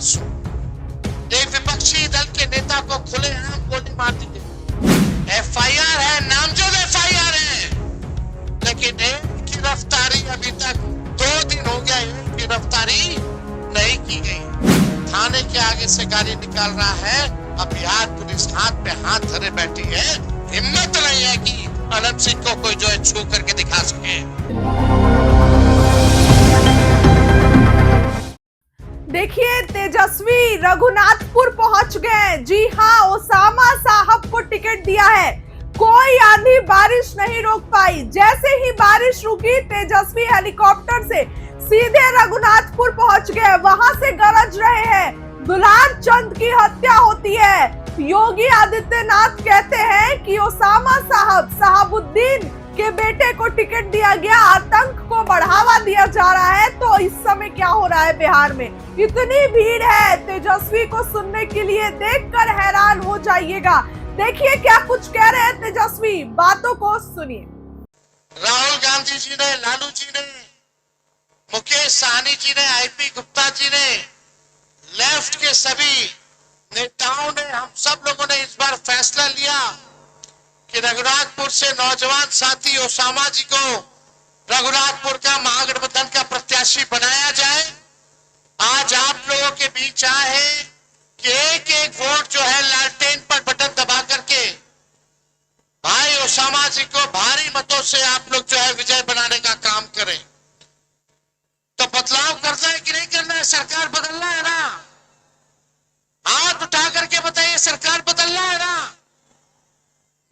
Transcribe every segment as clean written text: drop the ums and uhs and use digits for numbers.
परसों एक विपक्षी दल के नेता को खुलेआम गोली मार दी गई। एफआईआर है, नामजद एफआईआर है, लेकिन एक गिरफ्तारी अभी तक 2 दिन हो गया, एक गिरफ्तारी नहीं की गई। थाने के आगे से गाड़ी निकाल रहा है। अब बिहार पुलिस हाथ पे हाथ धरे बैठी है। हिम्मत नहीं है कि अनंत सिंह को कोई जो है छू करके दिखा सके। देखिए, तेजस्वी रघुनाथपुर पहुंच गए। जी हां, ओसामा साहब को टिकट दिया है। कोई आंधी बारिश नहीं रोक पाई। जैसे ही बारिश रुकी, तेजस्वी हेलीकॉप्टर से सीधे रघुनाथपुर पहुंच गए। वहां से गरज रहे हैं, दुलार चंद की हत्या होती है। योगी आदित्यनाथ कहते हैं कि ओसामा साहब साहबुद्दीन के बेटे को टिकट दिया गया, आतंक को बढ़ावा दिया जा रहा है। तो इस समय क्या हो रहा है बिहार में? इतनी भीड़ है तेजस्वी को सुनने के लिए, देखकर हैरान हो जाइएगा। देखिए क्या कुछ कह रहे हैं तेजस्वी, बातों को सुनिए। राहुल गांधी जी ने, लालू जी ने, मुकेश सहनी जी ने, आईपी गुप्ता जी ने, लेफ्ट के सभी नेताओं ने, हम सब लोगों ने इस बार फैसला लिया कि रघुनाथपुर से नौजवान साथी ओसामा जी को रघुनाथपुर का महागठबंधन का प्रत्याशी बनाया जाए। आज आप लोगों के बीच आए हैं कि एक एक वोट जो है लालटेन पर बटन दबा करके भाई ओसामा जी को भारी मतों से आप लोग जो है विजय बनाने का काम करें। तो बदलाव करना है कि नहीं करना है? सरकार बदलना है ना? हाथ उठा करके बताइए, सरकार बदलना है ना?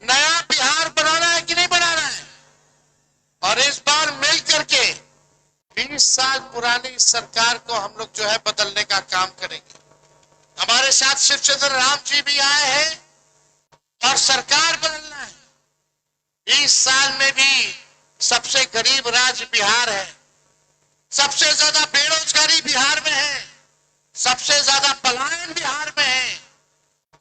नया बिहार बनाना है कि नहीं बनाना है? और इस बार मिल करके 20 साल पुरानी सरकार को हम लोग जो है बदलने का काम करेंगे। हमारे साथ शिवचंद्र राम जी भी आए हैं और सरकार बदलना है। 20 साल में भी सबसे गरीब राज्य बिहार है, सबसे ज्यादा बेरोजगारी बिहार में है, सबसे ज्यादा पलायन बिहार में है।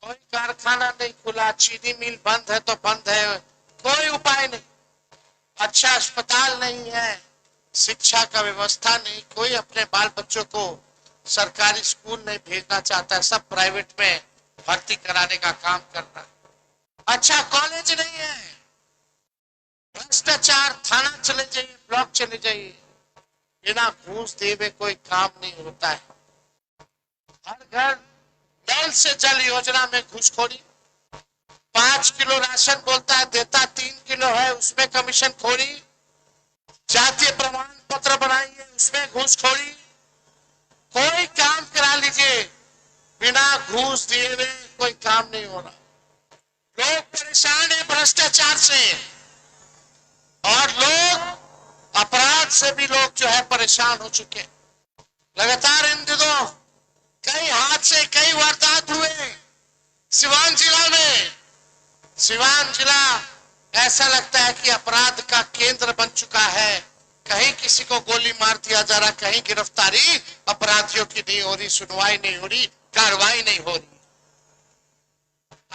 कोई कारखाना नहीं खुला, चीनी मिल बंद है तो बंद है, कोई उपाय नहीं। अच्छा अस्पताल नहीं है, शिक्षा का व्यवस्था नहीं, कोई अपने बाल बच्चों को सरकारी स्कूल नहीं भेजना चाहता है, सब प्राइवेट में भर्ती कराने का काम करना है। अच्छा कॉलेज नहीं है, भ्रष्टाचार, थाना चले जाइए, ब्लॉक चले जाइए, बिना घूस दिए हुए कोई काम नहीं होता है। हर घर नल से जल योजना में घूसखोरी, 5 किलो राशन बोलता है, देता 3 किलो है, उसमें कमीशन खोरी। जातीय प्रमाण पत्र बनाइए, उसमें घूसखोरी। कोई काम करा लीजिए, बिना घूस दिए हुए कोई काम नहीं हो रहा। लोग परेशान है भ्रष्टाचार से, और लोग अपराध से भी लोग जो है परेशान हो चुके। लगातार इन दिनों कई हादसे, कई वारदात हुए सिवान जिला में। सिवान जिला ऐसा लगता है कि अपराध का केंद्र बन चुका है। कहीं किसी को गोली मार दिया जा रहा, कहीं गिरफ्तारी अपराधियों की नहीं हो रही, सुनवाई नहीं हो रही, कार्रवाई नहीं हो रही।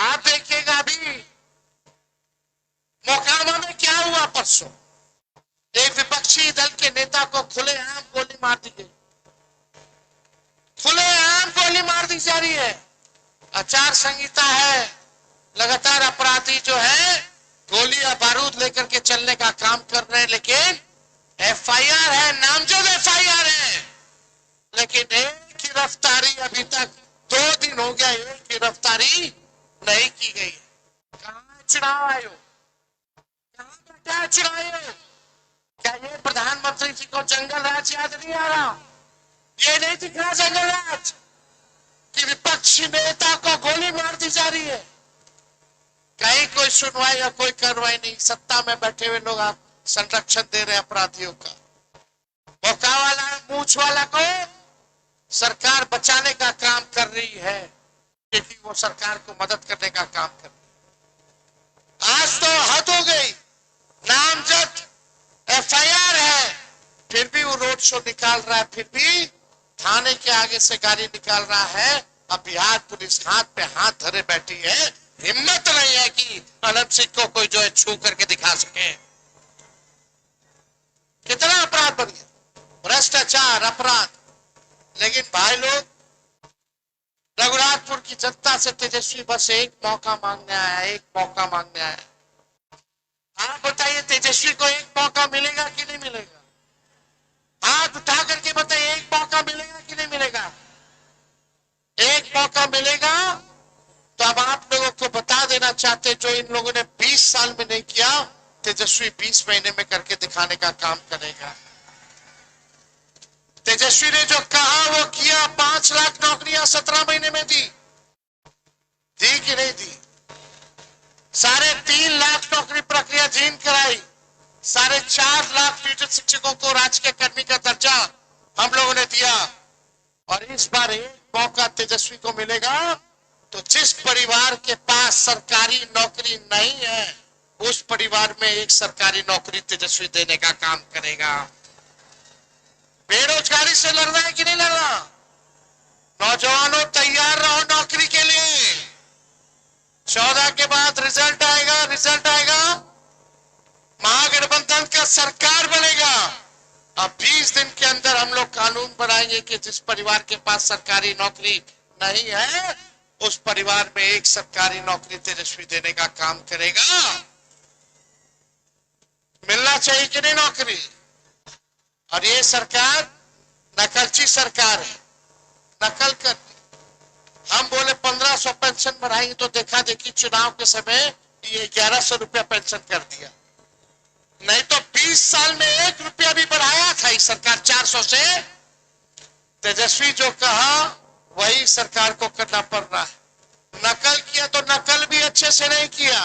आप देखिएगा अभी मोकामा में क्या हुआ परसों, एक विपक्षी दल के नेता को खुलेआम गोली मार दी गई। खुलेआम गोली मार दी जा रही है। आचार संहिता है, लगातार अपराधी जो है गोली या बारूद लेकर के चलने का काम कर रहे हैं, लेकिन एफआईआर है, नामजद एफआईआर है, लेकिन एक गिरफ्तारी अभी तक 2 दिन हो गया, एक गिरफ्तारी नहीं की गई है। कहां चुनाव आयोग, कहां बैठा है चुनाव आयोग? क्या ये प्रधानमंत्री जी को जंगल राज याद नहीं आ रहा? ये नहीं दिख रहा जंगल राज कि विपक्षी नेता को गोली मार दी जा रही है? कहीं कोई सुनवाई या कोई कार्रवाई नहीं। सत्ता में बैठे हुए लोग आप संरक्षण दे रहे अपराधियों का। मौका वाला, मूछ वाला को सरकार बचाने का काम कर रही है, क्योंकि वो सरकार को मदद करने का काम कर रही है। आज तो हद हो गई, नामजद एफआईआर है, फिर भी वो रोड शो निकाल रहा है, फिर भी थाने के आगे से गाड़ी निकाल रहा है। अब बिहार पुलिस हाथ पे हाथ धरे बैठी है। हिम्मत नहीं है कि अनंत सिंह को कोई जो है छू करके दिखा सके। कितना अपराध बन गया, भ्रष्टाचार, अपराध। लेकिन भाई लोग, की जनता से तेजस्वी बस एक मौका मांगने आया, एक मौका मांगने आया। आप बताइए तेजस्वी को एक मौका मिलेगा कि नहीं मिलेगा? हाथ उठा करके बताइए, एक मौका मिलेगा कि नहीं मिलेगा? एक मौका मिलेगा। तो अब आप लोगों को बता देना चाहते, जो इन लोगों ने 20 साल में नहीं किया, तेजस्वी 20 महीने में करके दिखाने का काम करेगा। तेजस्वी ने जो कहा वो किया। 5 लाख नौकरियां 17 महीने में दी कि नहीं दी? 3.5 लाख नौकरी प्रक्रिया जीन कराई। 4.5 लाख नियोजित शिक्षकों को राजकीय कर्मी का दर्जा हम लोगों ने दिया। और इस बार एक मौका तेजस्वी को मिलेगा, तो जिस परिवार के पास सरकारी नौकरी नहीं है, उस परिवार में एक सरकारी नौकरी तेजस्वी देने का काम करेगा। बेरोजगारी से लड़ रहा है कि नहीं लड़ रहा? नौजवानों तैयार रहो नौकरी के लिए। 14 के बाद रिजल्ट आएगा, महागठबंधन का सरकार बनेगा। अब 20 दिन के अंदर हम लोग कानून बनाएंगे कि जिस परिवार के पास सरकारी नौकरी नहीं है, उस परिवार में एक सरकारी नौकरी तेजस्वी देने का काम करेगा। मिलना चाहिए कि नहीं नौकरी? और ये सरकार नकलची सरकार है, नकल कर। हम बोले 1500 पेंशन बढ़ाएंगे, तो देखा देखी चुनाव के समय ये 1100 रुपया पेंशन कर दिया। नहीं तो 20 साल में 1 रुपया भी बढ़ाया था इस सरकार 400 से। तेजस्वी जो कहा वही सरकार को करना पड़ रहा है। नकल किया तो नकल भी अच्छे से नहीं किया।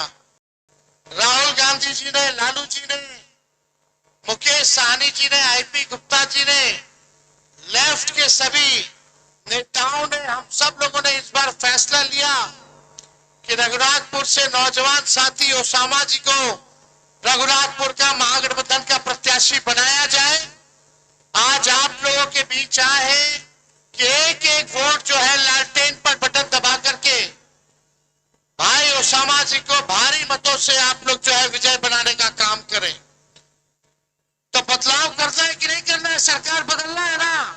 राहुल गांधी जी ने, लालू जी ने, मुकेश सहनी जी ने, आईपी गुप्ता जी ने, लेफ्ट के सभी नेताओं ने, हम सब लोगों ने इस बार फैसला लिया कि रघुनाथपुर से नौजवान साथी ओसामा जी को रघुनाथपुर का महागठबंधन का प्रत्याशी बनाया जाए। आज आप लोगों के बीच आए हैं कि एक एक वोट जो है लालटेन पर बटन दबा करके भाई ओसामा जी को भारी मतों से आप लोग जो है विजय बनाने का काम करें। तो बदलाव करना है कि नहीं करना है? सरकार बदलना है ना?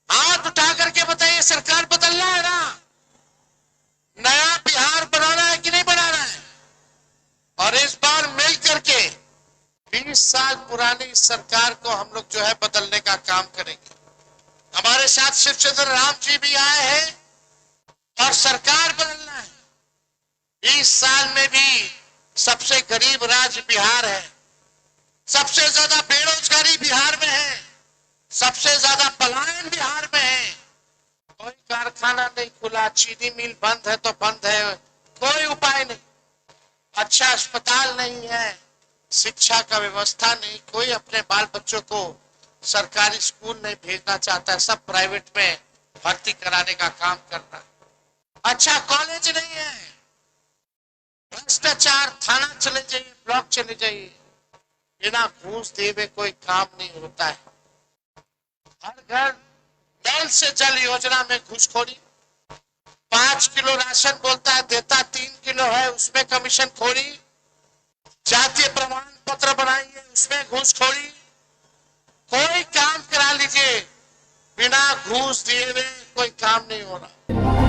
हाथ उठा करके बताइए, सरकार बदलना है ना? नया बिहार बनाना है कि नहीं बनाना है? और इस बार मिल करके 20 साल पुरानी इस सरकार को हम लोग जो है बदलने का काम करेंगे। हमारे साथ शिवचंद्र राम जी भी आए हैं और सरकार बदलना है। 20 साल में भी सबसे गरीब राज्य बिहार है, सबसे ज्यादा बेरोजगारी बिहार में है, सबसे ज्यादा पलायन बिहार में है। कोई कारखाना नहीं खुला, चीनी मिल बंद है तो बंद है, कोई उपाय नहीं। अच्छा अस्पताल नहीं है, शिक्षा का व्यवस्था नहीं, कोई अपने बाल बच्चों को सरकारी स्कूल नहीं भेजना चाहता है, सब प्राइवेट में भर्ती कराने का काम करना है। अच्छा कॉलेज नहीं है, भ्रष्टाचार, थाना चले जाइए, ब्लॉक चले जाइए, बिना घूस दिए हुए कोई काम नहीं होता है। हर घर नल से जल योजना में घूसखोरी। 5 किलो राशन बोलता है देता 3 किलो है, उसमें कमीशन खोरी। जातीय प्रमाण पत्र बनाएंगे, उसमें घूसखोरी। कोई काम करा लीजिए, बिना घूस दिए हुए कोई काम नहीं हो रहा।